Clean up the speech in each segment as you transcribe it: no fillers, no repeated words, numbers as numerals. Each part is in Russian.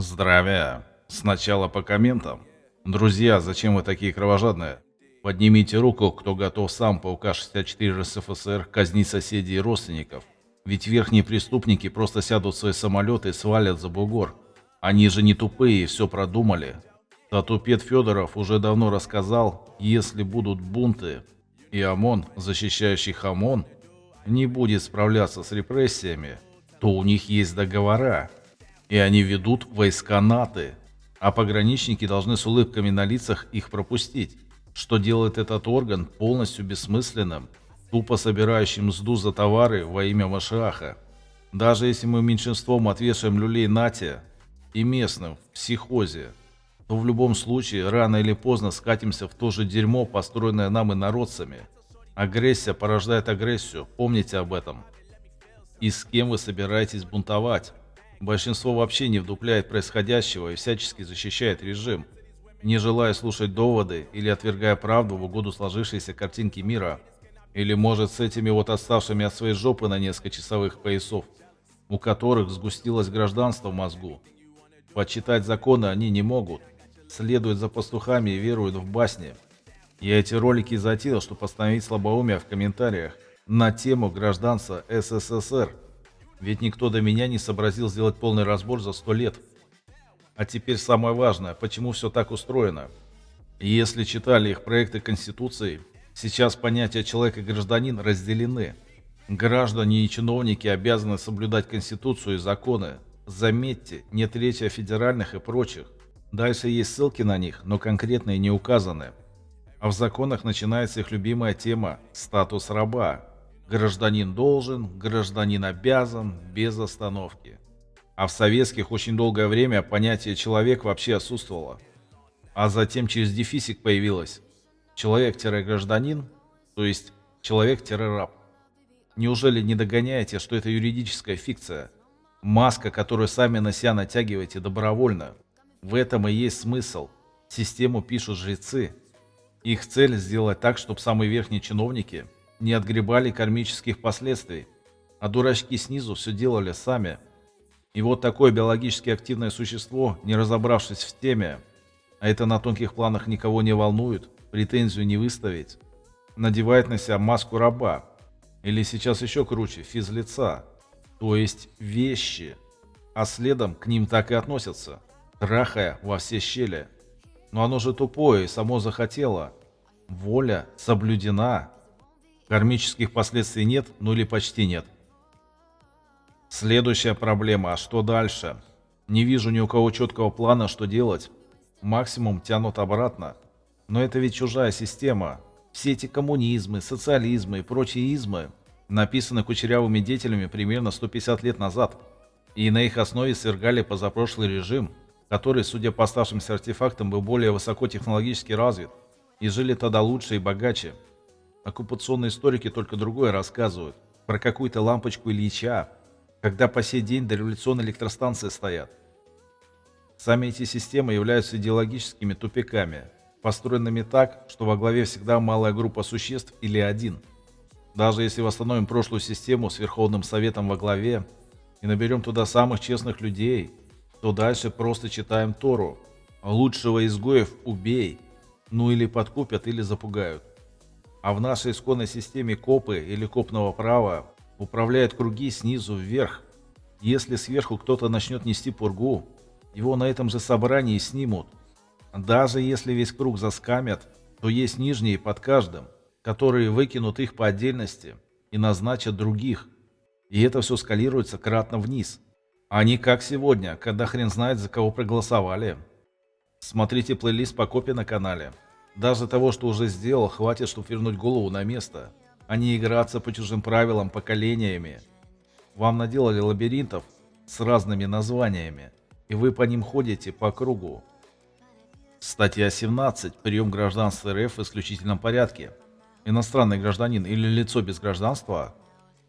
Здравия. Сначала по комментам. Друзья, зачем вы такие кровожадные? Поднимите руку, кто готов сам по УК-64 РСФСР казнить соседей и родственников. Ведь верхние преступники просто сядут в свои самолеты и свалят за бугор. Они же не тупые и все продумали. Татупед Федоров уже давно рассказал, если будут бунты, и ОМОН, защищающий ОМОН, не будет справляться с репрессиями, то у них есть договора. И они ведут войска НАТО, а пограничники должны с улыбками на лицах их пропустить, что делает этот орган полностью бессмысленным, тупо собирающим мзду за товары во имя Машаха. Даже если мы меньшинством отвешаем люлей НАТО и местным в психозе, то в любом случае рано или поздно скатимся в то же дерьмо, построенное нам инородцами. Агрессия порождает агрессию, помните об этом. И с кем вы собираетесь бунтовать? Большинство вообще не вдупляет происходящего и всячески защищает режим, не желая слушать доводы или отвергая правду в угоду сложившейся картинки мира. Или может с этими вот отставшими от своей жопы на несколько часовых поясов, у которых сгустилось гражданство в мозгу. Почитать законы они не могут, следуют за пастухами и веруют в басни. Я эти ролики затеял, чтобы остановить слабоумие в комментариях на тему гражданства СССР. Ведь никто до меня не сообразил сделать полный разбор за 100 лет. А теперь самое важное, почему все так устроено. Если читали их проекты Конституции, сейчас понятия человек и гражданин разделены. Граждане и чиновники обязаны соблюдать Конституцию и законы. Заметьте, нет речи о федеральных и прочих. Дальше есть ссылки на них, но конкретные не указаны. А в законах начинается их любимая тема – статус раба. Гражданин должен, гражданин обязан, без остановки. А в советских очень долгое время понятие «человек» вообще отсутствовало. А затем через дефисик появилось «человек-гражданин», то есть «человек-раб». Неужели не догоняете, что это юридическая фикция? Маска, которую сами на себя натягиваете добровольно. В этом и есть смысл. Систему пишут жрецы. Их цель сделать так, чтобы самые верхние чиновники не отгребали кармических последствий, а дурачки снизу все делали сами. И вот такое биологически активное существо, не разобравшись в теме, а это на тонких планах никого не волнует, претензию не выставить, надевает на себя маску раба, или сейчас еще круче, физлица, то есть вещи, а следом к ним так и относятся, трахая во все щели. Но оно же тупое и само захотело. Воля соблюдена. Кармических последствий нет, ну или почти нет. Следующая проблема, а что дальше? Не вижу ни у кого четкого плана, что делать. Максимум тянут обратно. Но это ведь чужая система. Все эти коммунизмы, социализмы и прочие измы написаны кучерявыми деятелями примерно 150 лет назад. И на их основе свергали позапрошлый режим, который, судя по оставшимся артефактам, был более высокотехнологически развит. И жили тогда лучше и богаче. Оккупационные историки только другое рассказывают. Про какую-то лампочку Ильича, когда по сей день дореволюционные электростанции стоят. Сами эти системы являются идеологическими тупиками, построенными так, что во главе всегда малая группа существ или один. Даже если восстановим прошлую систему с Верховным Советом во главе и наберем туда самых честных людей, то дальше просто читаем Тору. Лучшего изгоев убей, ну или подкупят, или запугают. А в нашей исконной системе копы или копного права управляют круги снизу вверх. Если сверху кто-то начнет нести пургу, его на этом же собрании снимут. Даже если весь круг заскамят, то есть нижние под каждым, которые выкинут их по отдельности и назначат других. И это все скалируется кратно вниз. А не как сегодня, когда хрен знает, за кого проголосовали. Смотрите плейлист по копе на канале. Даже того, что уже сделал, хватит, чтобы вернуть голову на место, а не играться по чужим правилам поколениями. Вам наделали лабиринтов с разными названиями, и вы по ним ходите по кругу. Статья 17. Прием гражданства РФ в исключительном порядке. Иностранный гражданин или лицо без гражданства,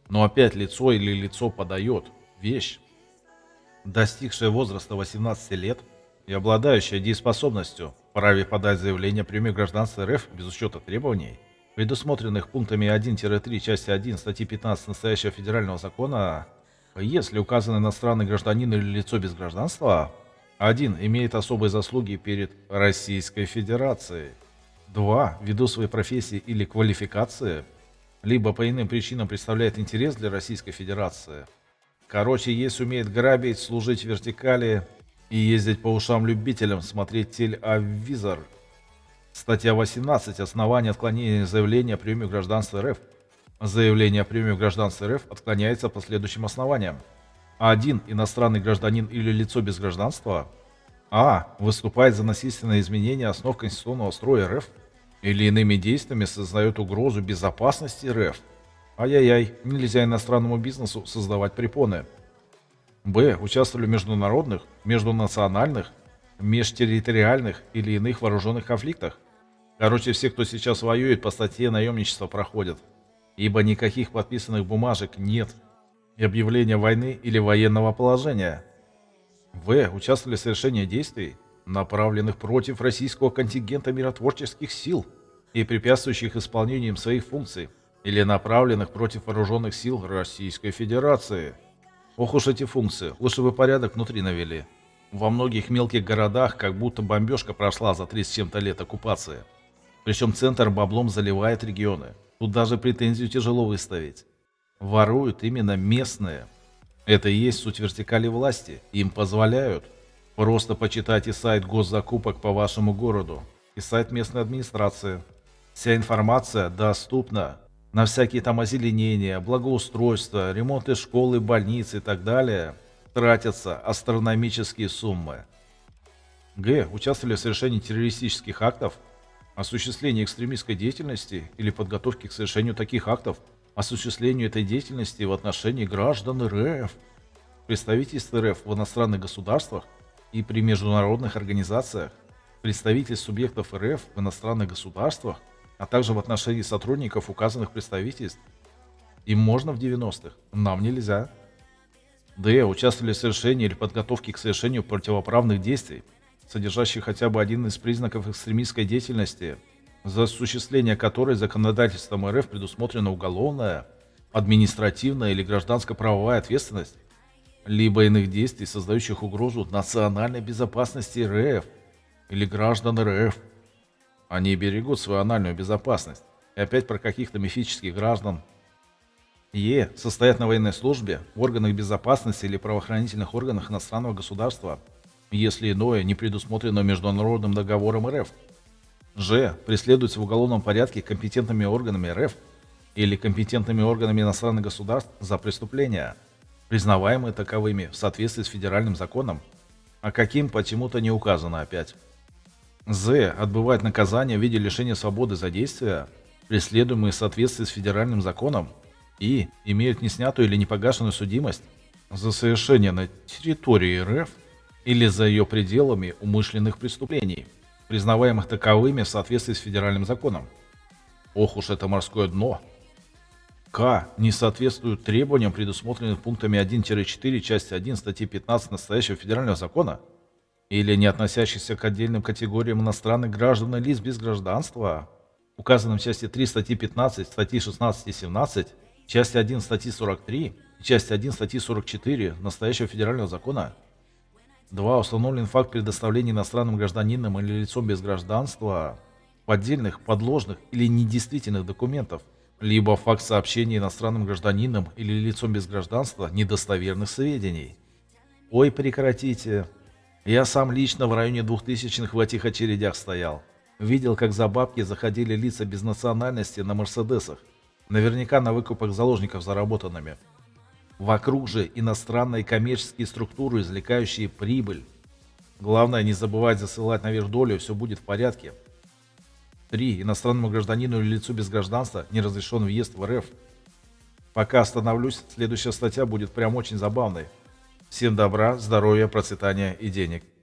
но опять лицо или лицо подает, вещь, достигшее возраста 18 лет и обладающее дееспособностью, вправе подать заявление о приеме гражданства РФ без учета требований, предусмотренных пунктами 1-3 части 1 статьи 15 настоящего федерального закона, если указан иностранный гражданин или лицо без гражданства, 1. Имеет особые заслуги перед Российской Федерацией. 2. Ввиду своей профессии или квалификации, либо по иным причинам представляет интерес для Российской Федерации. Короче, если умеет грабить, служить в вертикали и ездить по ушам любителям, смотреть телевизор. Статья 18. Основание отклонения заявления о приеме гражданства РФ. Заявление о приеме гражданства РФ отклоняется по следующим основаниям. 1. Иностранный гражданин или лицо без гражданства. Выступает за насильственное изменение основ конституционного строя РФ или иными действиями создает угрозу безопасности РФ. Ай-яй-яй, нельзя иностранному бизнесу создавать препоны. Б. Участвовали в международных, междунациональных, межтерриториальных или иных вооруженных конфликтах. Короче, все, кто сейчас воюет, по статье наемничества проходят, ибо никаких подписанных бумажек нет и объявления войны или военного положения. В. Участвовали в совершении действий, направленных против российского контингента миротворческих сил и препятствующих исполнению им своих функций, или направленных против вооруженных сил Российской Федерации. Ох уж эти функции, лучше бы порядок внутри навели. Во многих мелких городах как будто бомбежка прошла за 30 с чем-то лет оккупации. Причем центр баблом заливает регионы. Тут даже претензию тяжело выставить. Воруют именно местные. Это и есть суть вертикали власти. Им позволяют. Просто почитайте сайт госзакупок по вашему городу и сайт местной администрации. Вся информация доступна. На всякие там озеленения, благоустройство, ремонты школы, больниц и так далее тратятся астрономические суммы. Г. Участвовали в совершении террористических актов, осуществлении экстремистской деятельности или подготовке к совершению таких актов, осуществлению этой деятельности в отношении граждан РФ, представительств РФ в иностранных государствах и при международных организациях, представительств субъектов РФ в иностранных государствах, а также в отношении сотрудников указанных представительств. Им можно в 90-х, нам нельзя. Д. Участвовали в совершении или подготовке к совершению противоправных действий, содержащих хотя бы один из признаков экстремистской деятельности, за осуществление которой законодательством РФ предусмотрена уголовная, административная или гражданско-правовая ответственность, либо иных действий, создающих угрозу национальной безопасности РФ или граждан РФ. Они берегут свою анальную безопасность. И опять про каких-то мифических граждан. Е. Состоят на военной службе, в органах безопасности или правоохранительных органах иностранного государства, если иное не предусмотрено международным договором РФ. Ж. Преследуются в уголовном порядке компетентными органами РФ или компетентными органами иностранных государств за преступления, признаваемые таковыми в соответствии с федеральным законом, а каким почему-то не указано опять. З. Отбывает наказание в виде лишения свободы за действия, преследуемые в соответствии с федеральным законом, и имеют неснятую или непогашенную судимость за совершение на территории РФ или за ее пределами умышленных преступлений, признаваемых таковыми в соответствии с федеральным законом. Ох уж это морское дно. К. Не соответствуют требованиям, предусмотренным пунктами 1-4 части 1 статьи 15 настоящего федерального закона, или не относящихся к отдельным категориям иностранных граждан и лиц без гражданства, указанным в части 3 статьи 15, статьи 16 и 17, части 1 статьи 43 и части 1 статьи 44 настоящего федерального закона. 2. Установлен факт предоставления иностранным гражданинам или лицом без гражданства поддельных, подложных или недействительных документов, либо факт сообщения иностранным гражданинам или лицом без гражданства недостоверных сведений. Ой, прекратите. Я сам лично в районе 2000-х в этих очередях стоял. Видел, как за бабки заходили лица без национальности на мерседесах. Наверняка на выкупах заложников заработанными. Вокруг же иностранные коммерческие структуры, извлекающие прибыль. Главное не забывать засылать наверх долю, все будет в порядке. 3. Иностранному гражданину или лицу без гражданства не разрешен въезд в РФ. Пока остановлюсь, следующая статья будет прям очень забавной. Всем добра, здоровья, процветания и денег.